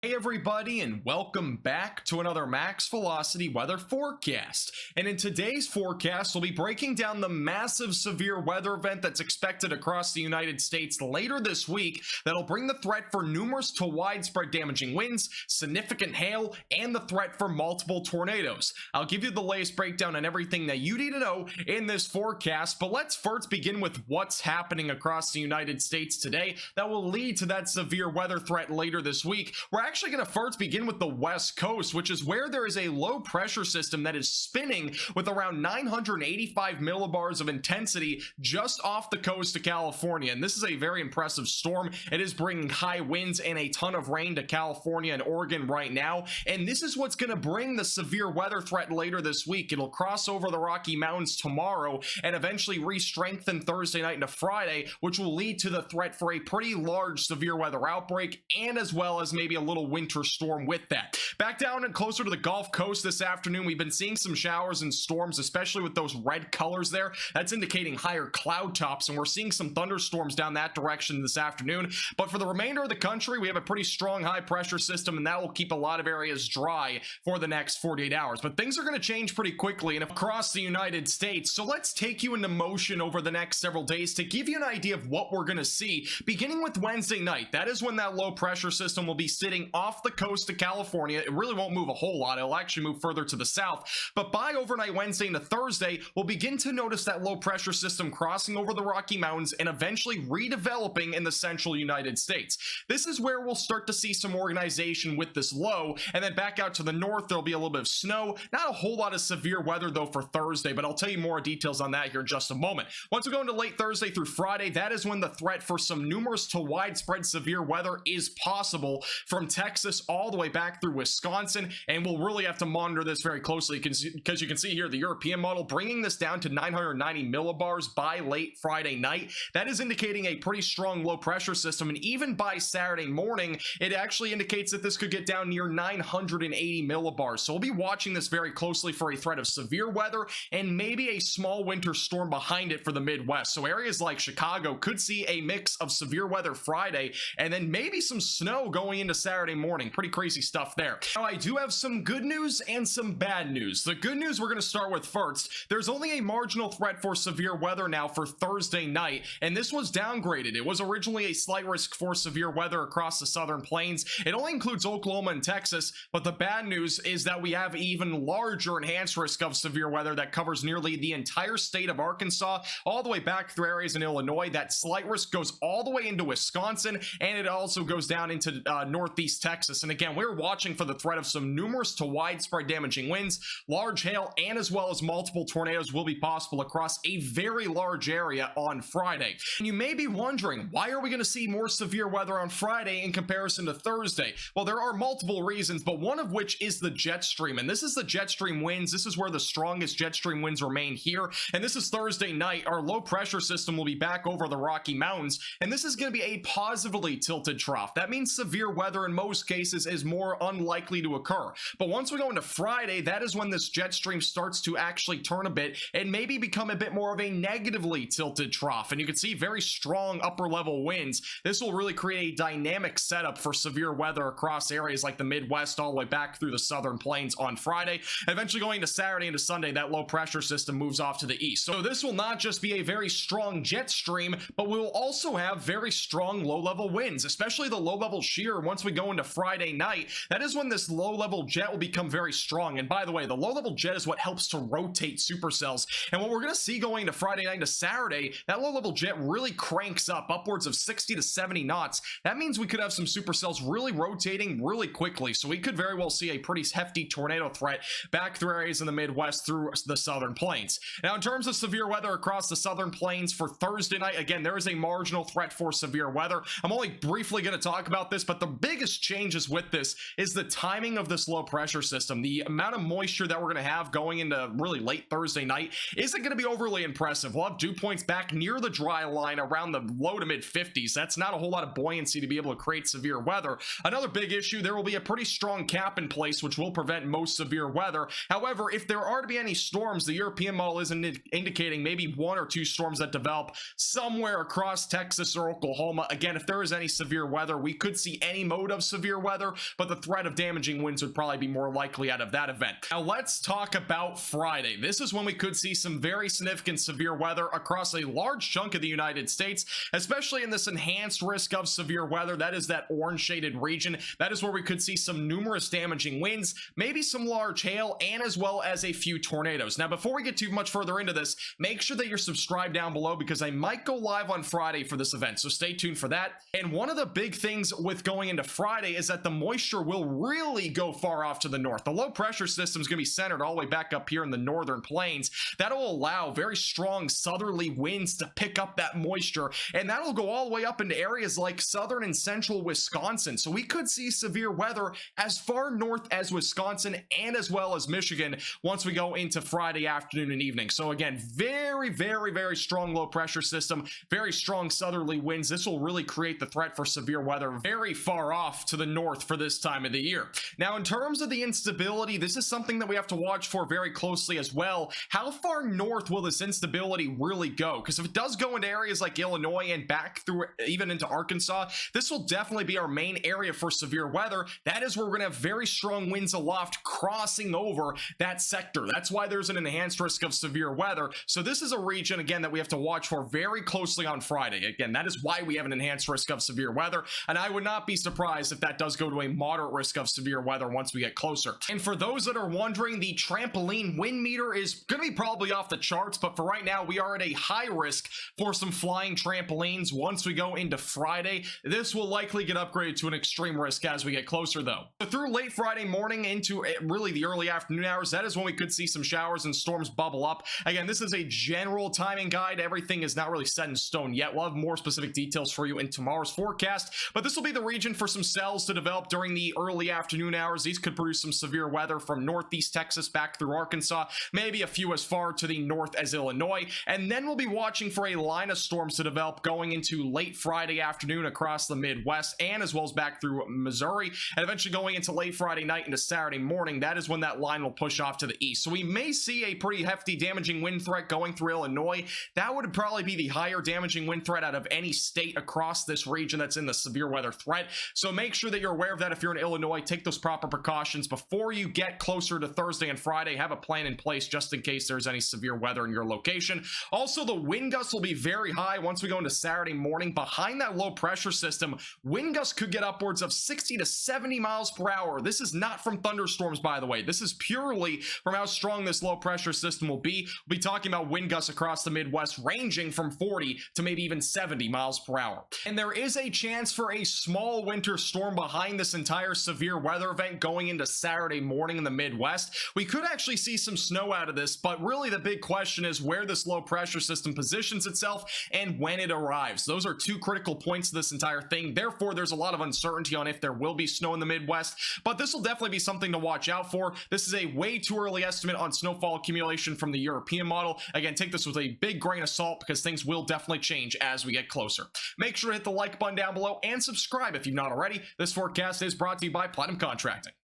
Hey everybody, and welcome back to another Max Velocity weather forecast. And in today's forecast, we'll be breaking down the massive severe weather event that's expected across the United States later this week that'll bring the threat for numerous to widespread damaging winds, significant hail, and the threat for multiple tornadoes. I'll give you the latest breakdown on everything that you need to know in this forecast, but let's first begin with what's happening across the United States today that will lead to that severe weather threat later this week. We're actually going to first begin with the West Coast, which is where there is a low pressure system that is spinning with around 985 millibars of intensity just off the coast of California. And this is a very impressive storm. It is bringing high winds and a ton of rain to California and Oregon right now. And this is what's going to bring the severe weather threat later this week. It'll cross over the Rocky Mountains tomorrow and eventually re-strengthen Thursday night into Friday, which will lead to the threat for a pretty large severe weather outbreak, and as well as maybe a little winter storm with that. Back down and closer to the Gulf Coast this afternoon, we've been seeing some showers and storms, especially with those red colors there. That's indicating higher cloud tops, and we're seeing some thunderstorms down that direction this afternoon. But for the remainder of the country, we have a pretty strong high pressure system, and that will keep a lot of areas dry for the next 48 hours. But things are going to change pretty quickly and across the United States. So let's take you into motion over the next several days to give you an idea of what we're going to see, beginning with Wednesday night. That is when that low pressure system will be sitting off the coast of California. It really won't move a whole lot. It'll actually move further to the south. But by overnight Wednesday into Thursday, we'll begin to notice that low pressure system crossing over the Rocky Mountains and eventually redeveloping in the central United States. This is where we'll start to see some organization with this low, and then back out to the north, there'll be a little bit of snow. Not a whole lot of severe weather though for Thursday, but I'll tell you more details on that here in just a moment. Once we go into late Thursday through Friday, that is when the threat for some numerous to widespread severe weather is possible from Texas all the way back through Wisconsin, and we'll really have to monitor this very closely because you can see here the European model bringing this down to 990 millibars by late Friday night. That is indicating a pretty strong low pressure system, and even by Saturday morning, it actually indicates that this could get down near 980 millibars. So we'll be watching this very closely for a threat of severe weather and maybe a small winter storm behind it for the Midwest. So areas like Chicago could see a mix of severe weather Friday and then maybe some snow going into Saturday morning. Pretty crazy stuff there. Now, I do have some good news and some bad news. The good news we're going to start with first. There's only a marginal threat for severe weather now for Thursday night, and this was downgraded. It was originally a slight risk for severe weather across the southern plains. It only includes Oklahoma and Texas, but the bad news is that we have even larger enhanced risk of severe weather that covers nearly the entire state of Arkansas, all the way back through areas in Illinois. That slight risk goes all the way into Wisconsin, and it also goes down into northeast Texas. And again, we're watching for the threat of some numerous to widespread damaging winds, large hail, and as well as multiple tornadoes will be possible across a very large area on Friday. And you may be wondering, why are we going to see more severe weather on Friday in comparison to Thursday? Well, there are multiple reasons, but one of which is the jet stream. And this is the jet stream winds. This is where the strongest jet stream winds remain here. And this is Thursday night. Our low pressure system will be back over the Rocky Mountains, and this is going to be a positively tilted trough. That means severe weather in most cases is more unlikely to occur. But once we go into Friday, that is when this jet stream starts to actually turn a bit and maybe become a bit more of a negatively tilted trough. And you can see very strong upper level winds. This will really create a dynamic setup for severe weather across areas like the Midwest all the way back through the southern plains on Friday. Eventually going to Saturday into Sunday, that low pressure system moves off to the east. So this will not just be a very strong jet stream, but we will also have very strong low level winds, especially the low level shear. Once we go into Friday night, that is when this low level jet will become very strong. And by the way, the low level jet is what helps to rotate supercells. And what we're going to see going into Friday night to Saturday, that low level jet really cranks up upwards of 60 to 70 knots. That means we could have some supercells really rotating really quickly. So we could very well see a pretty hefty tornado threat back through areas in the Midwest through the southern plains. Now, in terms of severe weather across the southern plains for Thursday night, again, there is a marginal threat for severe weather. I'm only briefly going to talk about this, but the biggest changes with this is the timing of this low pressure system. The amount of moisture that we're going to have going into really late Thursday night isn't going to be overly impressive. We'll have dew points back near the dry line around the low to mid 50s. That's not a whole lot of buoyancy to be able to create severe weather. Another big issue, there will be a pretty strong cap in place which will prevent most severe weather. However, if there are to be any storms, the European model is indicating maybe one or two storms that develop somewhere across Texas or Oklahoma. Again, if there is any severe weather, we could see any mode of severe weather, but the threat of damaging winds would probably be more likely out of that event. Now let's talk about Friday. This is when we could see some very significant severe weather across a large chunk of the United States, especially in this enhanced risk of severe weather. That is that orange shaded region. That is where we could see some numerous damaging winds, maybe some large hail, and as well as a few tornadoes. Now, before we get too much further into this, make sure that you're subscribed down below because I might go live on Friday for this event, so stay tuned for that. And one of the big things with going into Friday is that the moisture will really go far off to the north. The low pressure system is going to be centered all the way back up here in the northern plains. That'll allow very strong southerly winds to pick up that moisture, and that'll go all the way up into areas like southern and central Wisconsin. So we could see severe weather as far north as Wisconsin and as well as Michigan once we go into Friday afternoon and evening. So again, very strong low pressure system, very strong southerly winds. This will really create the threat for severe weather very far off to the north for this time of the year. Now, in terms of the instability, this is something that we have to watch for very closely as well. How far north will this instability really go? Because if it does go into areas like Illinois and back through even into Arkansas, this will definitely be our main area for severe weather. That is where we're going to have very strong winds aloft crossing over that sector. That's why there's an enhanced risk of severe weather. So this is a region, again, that we have to watch for very closely on Friday. Again, that is why we have an enhanced risk of severe weather, and I would not be surprised if that does go to a moderate risk of severe weather once we get closer. And for those that are wondering, the trampoline wind meter is going to be probably off the charts, but for right now, we are at a high risk for some flying trampolines. Once we go into Friday, this will likely get upgraded to an extreme risk as we get closer, though. So through late Friday morning into really the early afternoon hours, that is when we could see some showers and storms bubble up. Again, this is a general timing guide. Everything is not really set in stone yet. We'll have more specific details for you in tomorrow's forecast, but this will be the region for some cells to develop during the early afternoon hours. These could produce some severe weather from northeast Texas back through Arkansas, maybe a few as far to the north as Illinois, and then we'll be watching for a line of storms to develop going into late Friday afternoon across the Midwest and as well as back through Missouri, and eventually going into late Friday night into Saturday morning. That is when that line will push off to the east. So we may see a pretty hefty damaging wind threat going through Illinois. That would probably be the higher damaging wind threat out of any state across this region that's in the severe weather threat. So make sure that you're aware of that. If you're in Illinois, take those proper precautions before you get closer to Thursday and Friday. Have a plan in place just in case there's any severe weather in your location. Also, the wind gusts will be very high once we go into Saturday morning. Behind that low pressure system, wind gusts could get upwards of 60 to 70 miles per hour. This is not from thunderstorms, by the way. This is purely from how strong this low pressure system will be. We'll be talking about wind gusts across the Midwest ranging from 40 to maybe even 70 miles per hour. And there is a chance for a small winter storm behind this entire severe weather event going into Saturday morning in the Midwest. We could actually see some snow out of this, but really the big question is where this low pressure system positions itself and when it arrives. Those are two critical points to this entire thing. Therefore, there's a lot of uncertainty on if there will be snow in the Midwest, but this will definitely be something to watch out for. This is a way too early estimate on snowfall accumulation from the European model. Again, take this with a big grain of salt because things will definitely change as we get closer. Make sure to hit the like button down below and subscribe if you've not already. This forecast is brought to you by Platinum Contracting.